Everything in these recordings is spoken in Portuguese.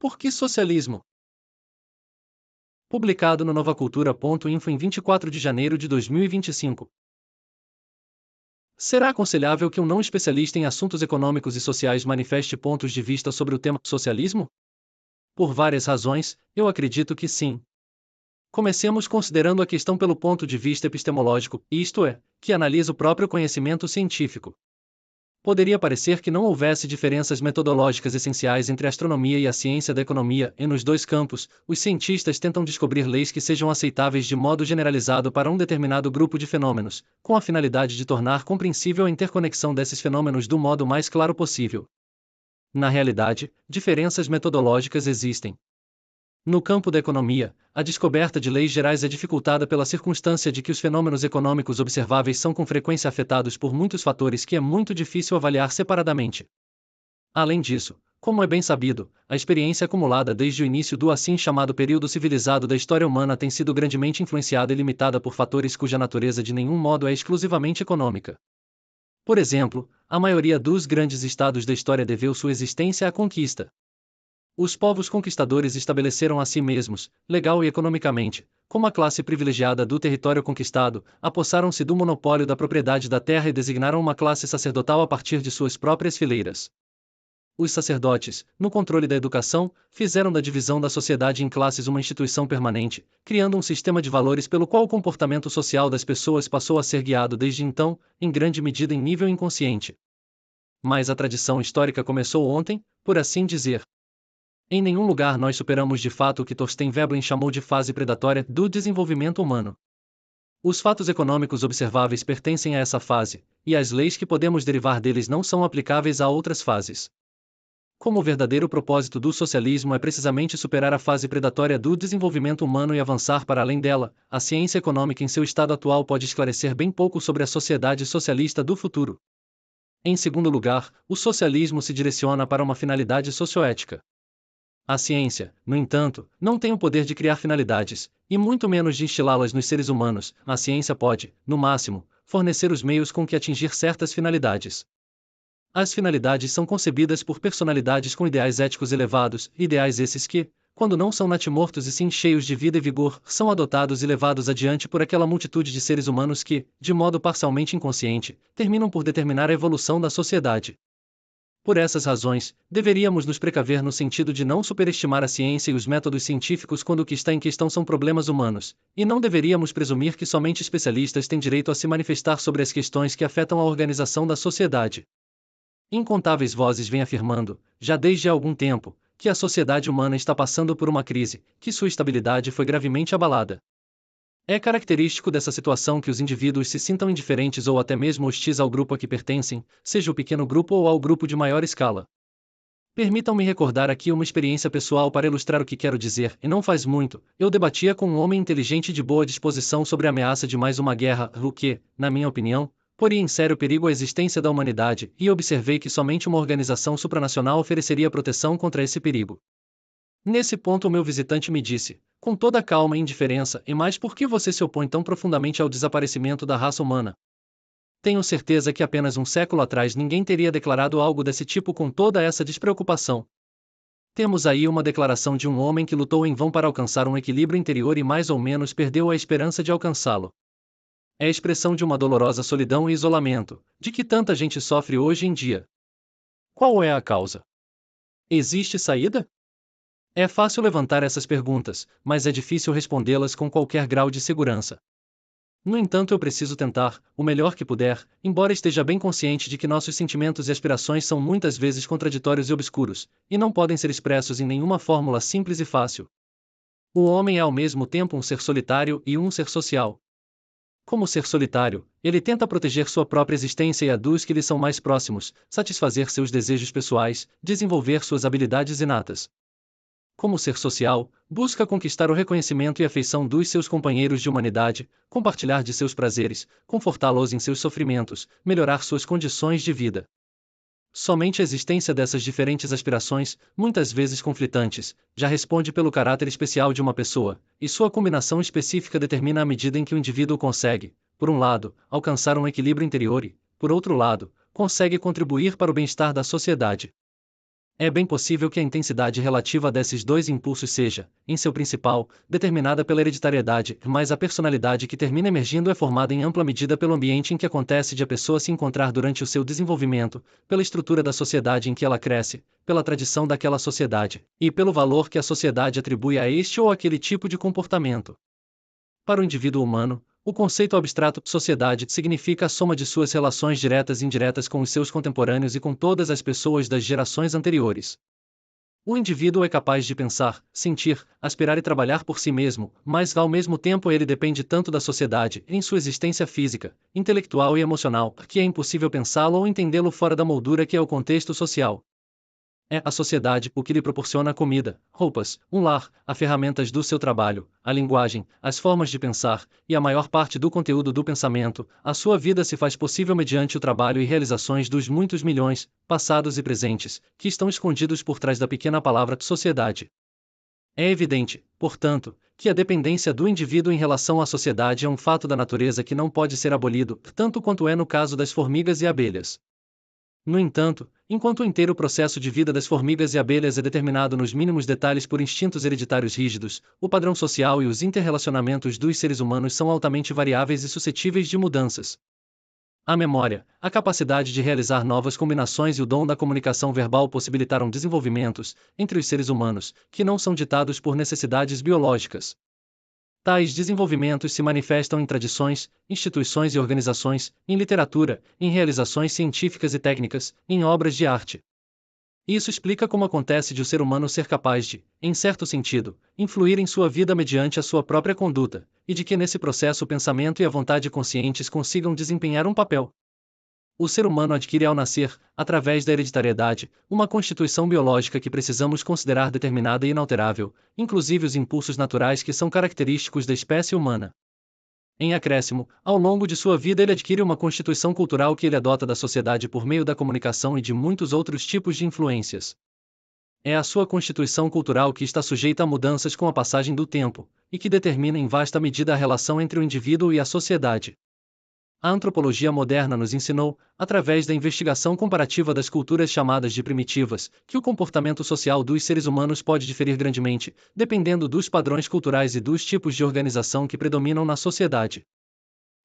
Por que socialismo? Publicado no novacultura.info em 24 de janeiro de 2025. Será aconselhável que um não especialista em assuntos econômicos e sociais manifeste pontos de vista sobre o tema socialismo? Por várias razões, eu acredito que sim. Comecemos considerando a questão pelo ponto de vista epistemológico, isto é, que analisa o próprio conhecimento científico. Poderia parecer que não houvesse diferenças metodológicas essenciais entre a astronomia e a ciência da economia, e nos dois campos, os cientistas tentam descobrir leis que sejam aceitáveis de modo generalizado para um determinado grupo de fenômenos, com a finalidade de tornar compreensível a interconexão desses fenômenos do modo mais claro possível. Na realidade, diferenças metodológicas existem. No campo da economia, a descoberta de leis gerais é dificultada pela circunstância de que os fenômenos econômicos observáveis são com frequência afetados por muitos fatores que é muito difícil avaliar separadamente. Além disso, como é bem sabido, a experiência acumulada desde o início do assim chamado período civilizado da história humana tem sido grandemente influenciada e limitada por fatores cuja natureza de nenhum modo é exclusivamente econômica. Por exemplo, a maioria dos grandes estados da história deveu sua existência à conquista. Os povos conquistadores estabeleceram a si mesmos, legal e economicamente, como a classe privilegiada do território conquistado, apossaram-se do monopólio da propriedade da terra e designaram uma classe sacerdotal a partir de suas próprias fileiras. Os sacerdotes, no controle da educação, fizeram da divisão da sociedade em classes uma instituição permanente, criando um sistema de valores pelo qual o comportamento social das pessoas passou a ser guiado desde então, em grande medida em nível inconsciente. Mas a tradição histórica começou ontem, por assim dizer. Em nenhum lugar nós superamos de fato o que Thorstein Veblen chamou de fase predatória do desenvolvimento humano. Os fatos econômicos observáveis pertencem a essa fase, e as leis que podemos derivar deles não são aplicáveis a outras fases. Como o verdadeiro propósito do socialismo é precisamente superar a fase predatória do desenvolvimento humano e avançar para além dela, a ciência econômica em seu estado atual pode esclarecer bem pouco sobre a sociedade socialista do futuro. Em segundo lugar, o socialismo se direciona para uma finalidade socioética. A ciência, no entanto, não tem o poder de criar finalidades, e muito menos de instilá-las nos seres humanos. A ciência pode, no máximo, fornecer os meios com que atingir certas finalidades. As finalidades são concebidas por personalidades com ideais éticos elevados, ideais esses que, quando não são natimortos e sim cheios de vida e vigor, são adotados e levados adiante por aquela multitude de seres humanos que, de modo parcialmente inconsciente, terminam por determinar a evolução da sociedade. Por essas razões, deveríamos nos precaver no sentido de não superestimar a ciência e os métodos científicos quando o que está em questão são problemas humanos, e não deveríamos presumir que somente especialistas têm direito a se manifestar sobre as questões que afetam a organização da sociedade. Incontáveis vozes vêm afirmando, já desde há algum tempo, que a sociedade humana está passando por uma crise, que sua estabilidade foi gravemente abalada. É característico dessa situação que os indivíduos se sintam indiferentes ou até mesmo hostis ao grupo a que pertencem, seja o pequeno grupo ou ao grupo de maior escala. Permitam-me recordar aqui uma experiência pessoal para ilustrar o que quero dizer, e não faz muito, eu debatia com um homem inteligente de boa disposição sobre a ameaça de mais uma guerra, o que, na minha opinião, poria em sério perigo a existência da humanidade, e observei que somente uma organização supranacional ofereceria proteção contra esse perigo. Nesse ponto o meu visitante me disse, com toda a calma e indiferença, e mais por que você se opõe tão profundamente ao desaparecimento da raça humana? Tenho certeza que apenas um século atrás ninguém teria declarado algo desse tipo com toda essa despreocupação. Temos aí uma declaração de um homem que lutou em vão para alcançar um equilíbrio interior e mais ou menos perdeu a esperança de alcançá-lo. É a expressão de uma dolorosa solidão e isolamento, de que tanta gente sofre hoje em dia. Qual é a causa? Existe saída? É fácil levantar essas perguntas, mas é difícil respondê-las com qualquer grau de segurança. No entanto, eu preciso tentar, o melhor que puder, embora esteja bem consciente de que nossos sentimentos e aspirações são muitas vezes contraditórios e obscuros, e não podem ser expressos em nenhuma fórmula simples e fácil. O homem é ao mesmo tempo um ser solitário e um ser social. Como ser solitário, ele tenta proteger sua própria existência e a dos que lhe são mais próximos, satisfazer seus desejos pessoais, desenvolver suas habilidades inatas. Como ser social, busca conquistar o reconhecimento e afeição dos seus companheiros de humanidade, compartilhar de seus prazeres, confortá-los em seus sofrimentos, melhorar suas condições de vida. Somente a existência dessas diferentes aspirações, muitas vezes conflitantes, já responde pelo caráter especial de uma pessoa, e sua combinação específica determina a medida em que o indivíduo consegue, por um lado, alcançar um equilíbrio interior e, por outro lado, consegue contribuir para o bem-estar da sociedade. É bem possível que a intensidade relativa desses dois impulsos seja, em seu principal, determinada pela hereditariedade, mas a personalidade que termina emergindo é formada em ampla medida pelo ambiente em que acontece de a pessoa se encontrar durante o seu desenvolvimento, pela estrutura da sociedade em que ela cresce, pela tradição daquela sociedade, e pelo valor que a sociedade atribui a este ou aquele tipo de comportamento. Para o indivíduo humano, o conceito abstrato sociedade significa a soma de suas relações diretas e indiretas com os seus contemporâneos e com todas as pessoas das gerações anteriores. O indivíduo é capaz de pensar, sentir, aspirar e trabalhar por si mesmo, mas ao mesmo tempo ele depende tanto da sociedade, em sua existência física, intelectual e emocional, que é impossível pensá-lo ou entendê-lo fora da moldura que é o contexto social. É a sociedade o que lhe proporciona comida, roupas, um lar, as ferramentas do seu trabalho, a linguagem, as formas de pensar, e a maior parte do conteúdo do pensamento. A sua vida se faz possível mediante o trabalho e realizações dos muitos milhões, passados e presentes, que estão escondidos por trás da pequena palavra sociedade. É evidente, portanto, que a dependência do indivíduo em relação à sociedade é um fato da natureza que não pode ser abolido, tanto quanto é no caso das formigas e abelhas. No entanto, enquanto o inteiro processo de vida das formigas e abelhas é determinado nos mínimos detalhes por instintos hereditários rígidos, o padrão social e os interrelacionamentos dos seres humanos são altamente variáveis e suscetíveis de mudanças. A memória, a capacidade de realizar novas combinações e o dom da comunicação verbal possibilitaram desenvolvimentos, entre os seres humanos, que não são ditados por necessidades biológicas. Tais desenvolvimentos se manifestam em tradições, instituições e organizações, em literatura, em realizações científicas e técnicas, em obras de arte. Isso explica como acontece de o ser humano ser capaz de, em certo sentido, influir em sua vida mediante a sua própria conduta, e de que nesse processo o pensamento e a vontade conscientes consigam desempenhar um papel. O ser humano adquire ao nascer, através da hereditariedade, uma constituição biológica que precisamos considerar determinada e inalterável, inclusive os impulsos naturais que são característicos da espécie humana. Em acréscimo, ao longo de sua vida ele adquire uma constituição cultural que ele adota da sociedade por meio da comunicação e de muitos outros tipos de influências. É a sua constituição cultural que está sujeita a mudanças com a passagem do tempo, e que determina em vasta medida a relação entre o indivíduo e a sociedade. A antropologia moderna nos ensinou, através da investigação comparativa das culturas chamadas de primitivas, que o comportamento social dos seres humanos pode diferir grandemente, dependendo dos padrões culturais e dos tipos de organização que predominam na sociedade.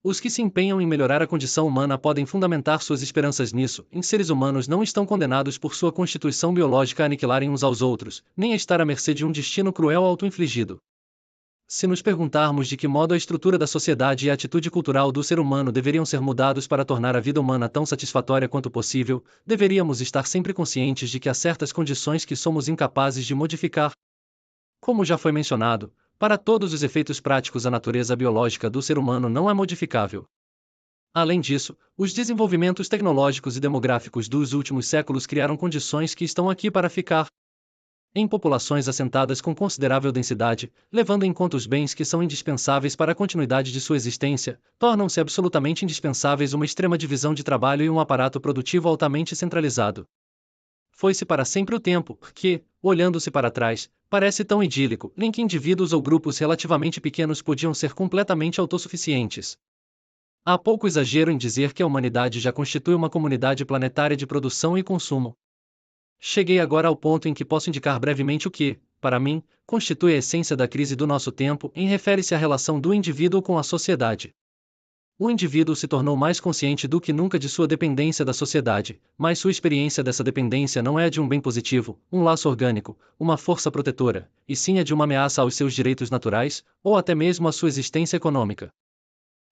Os que se empenham em melhorar a condição humana podem fundamentar suas esperanças nisso. Em seres humanos não estão condenados por sua constituição biológica a aniquilarem uns aos outros, nem a estar à mercê de um destino cruel auto-infligido. Se nos perguntarmos de que modo a estrutura da sociedade e a atitude cultural do ser humano deveriam ser mudados para tornar a vida humana tão satisfatória quanto possível, deveríamos estar sempre conscientes de que há certas condições que somos incapazes de modificar. Como já foi mencionado, para todos os efeitos práticos a natureza biológica do ser humano não é modificável. Além disso, os desenvolvimentos tecnológicos e demográficos dos últimos séculos criaram condições que estão aqui para ficar. Em populações assentadas com considerável densidade, levando em conta os bens que são indispensáveis para a continuidade de sua existência, tornam-se absolutamente indispensáveis uma extrema divisão de trabalho e um aparato produtivo altamente centralizado. Foi-se para sempre o tempo que, olhando-se para trás, parece tão idílico, em que indivíduos ou grupos relativamente pequenos podiam ser completamente autossuficientes. Há pouco exagero em dizer que a humanidade já constitui uma comunidade planetária de produção e consumo. Cheguei agora ao ponto em que posso indicar brevemente o que, para mim, constitui a essência da crise do nosso tempo e refere-se à relação do indivíduo com a sociedade. O indivíduo se tornou mais consciente do que nunca de sua dependência da sociedade, mas sua experiência dessa dependência não é a de um bem positivo, um laço orgânico, uma força protetora, e sim a de uma ameaça aos seus direitos naturais, ou até mesmo à sua existência econômica.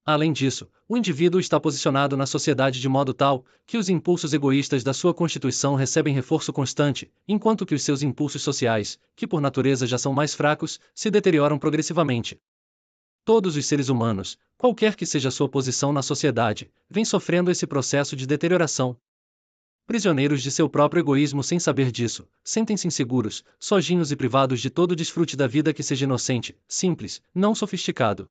Além disso, o indivíduo está posicionado na sociedade de modo tal que os impulsos egoístas da sua constituição recebem reforço constante, enquanto que os seus impulsos sociais, que por natureza já são mais fracos, se deterioram progressivamente. Todos os seres humanos, qualquer que seja sua posição na sociedade, vêm sofrendo esse processo de deterioração. Prisioneiros de seu próprio egoísmo sem saber disso, sentem-se inseguros, sozinhos e privados de todo o desfrute da vida que seja inocente, simples, não sofisticado.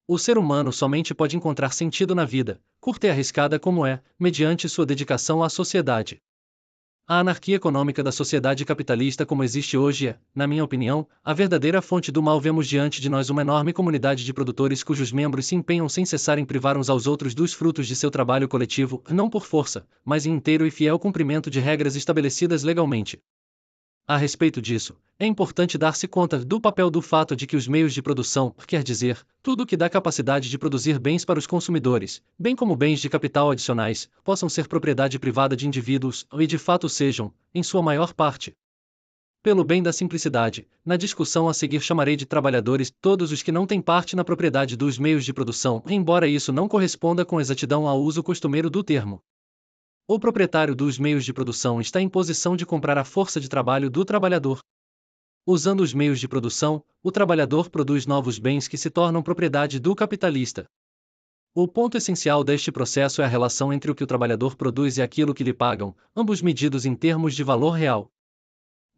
O ser humano somente pode encontrar sentido na vida, curta e arriscada como é, mediante sua dedicação à sociedade. A anarquia econômica da sociedade capitalista como existe hoje é, na minha opinião, a verdadeira fonte do mal. Vemos diante de nós uma enorme comunidade de produtores cujos membros se empenham sem cessar em privar uns aos outros dos frutos de seu trabalho coletivo, não por força, mas em inteiro e fiel cumprimento de regras estabelecidas legalmente. A respeito disso, é importante dar-se conta do papel do fato de que os meios de produção, quer dizer, tudo o que dá capacidade de produzir bens para os consumidores, bem como bens de capital adicionais, possam ser propriedade privada de indivíduos, e de fato sejam, em sua maior parte. Pelo bem da simplicidade, na discussão a seguir chamarei de trabalhadores todos os que não têm parte na propriedade dos meios de produção, embora isso não corresponda com exatidão ao uso costumeiro do termo. O proprietário dos meios de produção está em posição de comprar a força de trabalho do trabalhador. Usando os meios de produção, o trabalhador produz novos bens que se tornam propriedade do capitalista. O ponto essencial deste processo é a relação entre o que o trabalhador produz e aquilo que lhe pagam, ambos medidos em termos de valor real.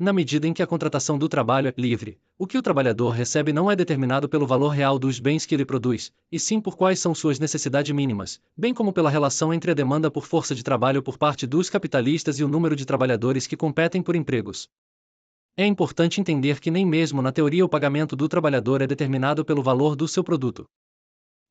Na medida em que a contratação do trabalho é livre, o que o trabalhador recebe não é determinado pelo valor real dos bens que ele produz, e sim por quais são suas necessidades mínimas, bem como pela relação entre a demanda por força de trabalho por parte dos capitalistas e o número de trabalhadores que competem por empregos. É importante entender que nem mesmo na teoria o pagamento do trabalhador é determinado pelo valor do seu produto.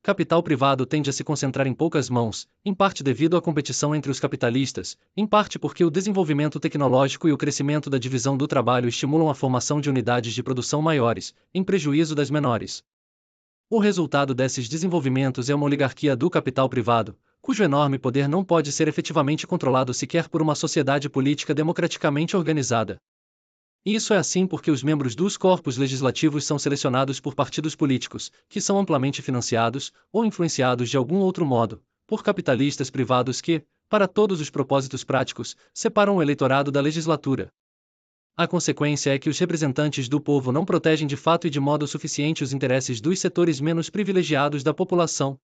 Capital privado tende a se concentrar em poucas mãos, em parte devido à competição entre os capitalistas, em parte porque o desenvolvimento tecnológico e o crescimento da divisão do trabalho estimulam a formação de unidades de produção maiores, em prejuízo das menores. O resultado desses desenvolvimentos é uma oligarquia do capital privado, cujo enorme poder não pode ser efetivamente controlado sequer por uma sociedade política democraticamente organizada. Isso é assim porque os membros dos corpos legislativos são selecionados por partidos políticos, que são amplamente financiados, ou influenciados de algum outro modo, por capitalistas privados que, para todos os propósitos práticos, separam o eleitorado da legislatura. A consequência é que os representantes do povo não protegem de fato e de modo suficiente os interesses dos setores menos privilegiados da população.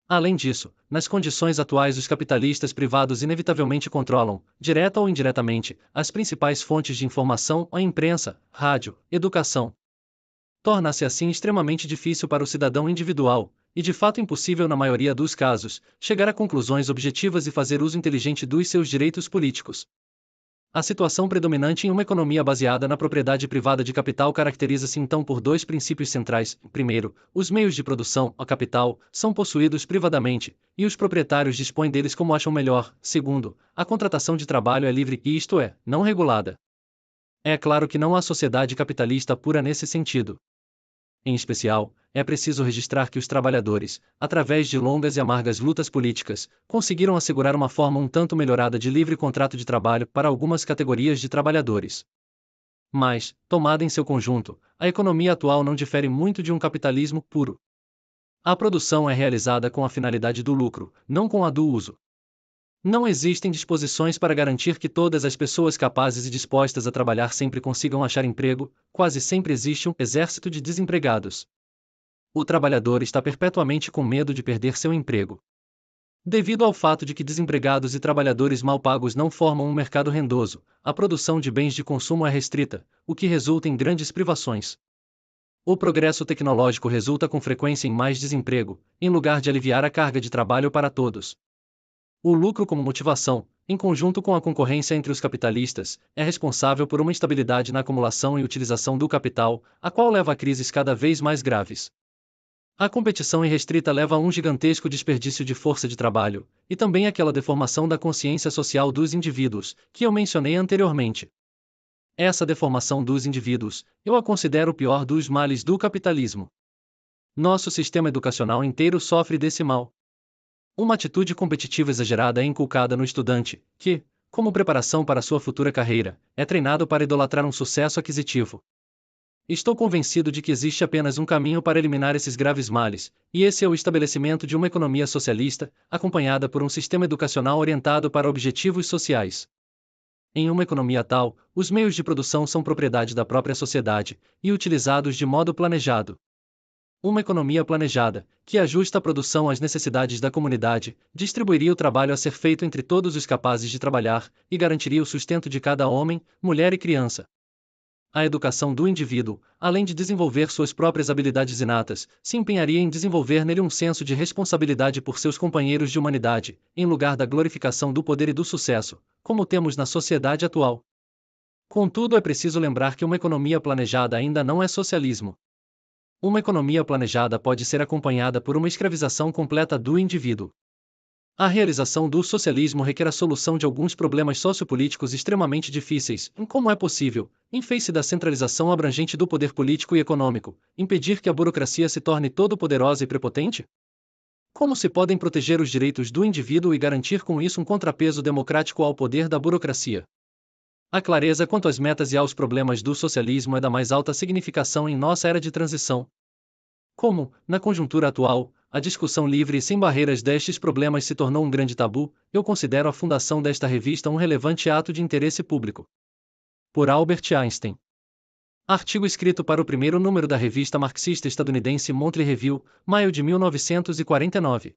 Além disso, nas condições atuais os capitalistas privados inevitavelmente controlam, direta ou indiretamente, as principais fontes de informação, a imprensa, rádio, educação. Torna-se assim extremamente difícil para o cidadão individual, e de fato impossível na maioria dos casos, chegar a conclusões objetivas e fazer uso inteligente dos seus direitos políticos. A situação predominante em uma economia baseada na propriedade privada de capital caracteriza-se então por dois princípios centrais. Primeiro, os meios de produção, a capital, são possuídos privadamente, e os proprietários dispõem deles como acham melhor. Segundo, a contratação de trabalho é livre e isto é, não regulada. É claro que não há sociedade capitalista pura nesse sentido. Em especial, é preciso registrar que os trabalhadores, através de longas e amargas lutas políticas, conseguiram assegurar uma forma um tanto melhorada de livre contrato de trabalho para algumas categorias de trabalhadores. Mas, tomada em seu conjunto, a economia atual não difere muito de um capitalismo puro. A produção é realizada com a finalidade do lucro, não com a do uso. Não existem disposições para garantir que todas as pessoas capazes e dispostas a trabalhar sempre consigam achar emprego, quase sempre existe um exército de desempregados. O trabalhador está perpetuamente com medo de perder seu emprego. Devido ao fato de que desempregados e trabalhadores mal pagos não formam um mercado rendoso, a produção de bens de consumo é restrita, o que resulta em grandes privações. O progresso tecnológico resulta com frequência em mais desemprego, em lugar de aliviar a carga de trabalho para todos. O lucro como motivação, em conjunto com a concorrência entre os capitalistas, é responsável por uma instabilidade na acumulação e utilização do capital, a qual leva a crises cada vez mais graves. A competição irrestrita leva a um gigantesco desperdício de força de trabalho, e também àquela deformação da consciência social dos indivíduos, que eu mencionei anteriormente. Essa deformação dos indivíduos, eu a considero o pior dos males do capitalismo. Nosso sistema educacional inteiro sofre desse mal. Uma atitude competitiva exagerada é inculcada no estudante, que, como preparação para sua futura carreira, é treinado para idolatrar um sucesso aquisitivo. Estou convencido de que existe apenas um caminho para eliminar esses graves males, e esse é o estabelecimento de uma economia socialista, acompanhada por um sistema educacional orientado para objetivos sociais. Em uma economia tal, os meios de produção são propriedade da própria sociedade, e utilizados de modo planejado. Uma economia planejada, que ajusta a produção às necessidades da comunidade, distribuiria o trabalho a ser feito entre todos os capazes de trabalhar, e garantiria o sustento de cada homem, mulher e criança. A educação do indivíduo, além de desenvolver suas próprias habilidades inatas, se empenharia em desenvolver nele um senso de responsabilidade por seus companheiros de humanidade, em lugar da glorificação do poder e do sucesso, como temos na sociedade atual. Contudo, é preciso lembrar que uma economia planejada ainda não é socialismo. Uma economia planejada pode ser acompanhada por uma escravização completa do indivíduo. A realização do socialismo requer a solução de alguns problemas sociopolíticos extremamente difíceis, como é possível, em face da centralização abrangente do poder político e econômico, impedir que a burocracia se torne todo-poderosa e prepotente? Como se podem proteger os direitos do indivíduo e garantir com isso um contrapeso democrático ao poder da burocracia? A clareza quanto às metas e aos problemas do socialismo é da mais alta significação em nossa era de transição. Como, na conjuntura atual, a discussão livre e sem barreiras destes problemas se tornou um grande tabu, eu considero a fundação desta revista um relevante ato de interesse público. Por Albert Einstein. Artigo escrito para o primeiro número da revista marxista estadunidense Monthly Review, maio de 1949.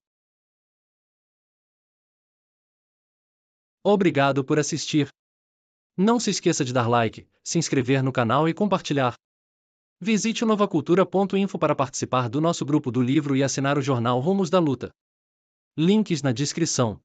Obrigado por assistir. Não se esqueça de dar like, se inscrever no canal e compartilhar. Visite o novacultura.info para participar do nosso grupo do livro e assinar o jornal Rumos da Luta. Links na descrição.